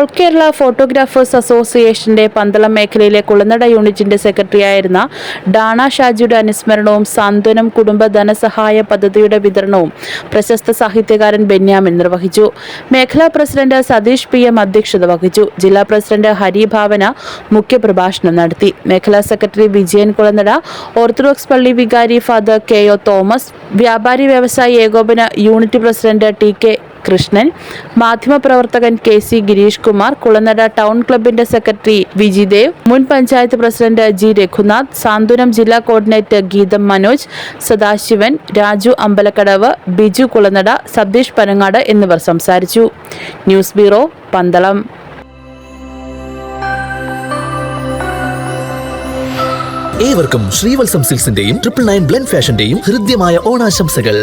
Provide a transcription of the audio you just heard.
All Kerala photographers അസോസിയേഷന്റെ പന്തളം മേഖലയിലെ കുളനട യൂണിറ്റിന്റെ സെക്രട്ടറിയായിരുന്ന ഡാണ ഷാജിയുടെ അനുസ്മരണവും സാന്ത്വനം കുടുംബ ധനസഹായ പദ്ധതിയുടെ വിതരണവും പ്രശസ്ത സാഹിത്യകാരൻ ബെന്യാമിൻ നിർവഹിച്ചു. മേഖലാ പ്രസിഡന്റ് സതീഷ് PM അധ്യക്ഷത വഹിച്ചു. ജില്ലാ പ്രസിഡന്റ് ഹരിഭാവന മുഖ്യപ്രഭാഷണം നടത്തി. മേഖലാ സെക്രട്ടറി വിജയൻ കുളനട, ഓർത്തഡോക്സ് പള്ളി വികാരി ഫാദർ KO തോമസ്, വ്യാപാരി വ്യവസായി ഏകോപന യൂണിറ്റ് പ്രസിഡന്റ് TK കൃഷ്ണൻ, മാധ്യമപ്രവർത്തകൻ KC ഗിരീഷ് കുമാർ, കുളനട ടൗൺ ക്ലബിന്റെ സെക്രട്ടറി വിജിദേവ്, മുൻ പഞ്ചായത്ത് പ്രസിഡന്റ് G രഘുനാഥ്, സാന്ത്വനം ജില്ലാ കോർഡിനേറ്റർ ഗീതം മനോജ്, സദാശിവൻ, രാജു അമ്പലക്കടവ്, ബിജു കുളനട, സതീഷ് പനങ്ങാട് എന്നിവർ സംസാരിച്ചു. News bureau, Pandalam. ഏവർക്കും ശ്രീവത്സം സിൽക്സിന്റെയും 999 ബ്ലെൻഡ് ഫാഷന്റെയും ഹൃദ്യമായ ഓണാശംസകൾ.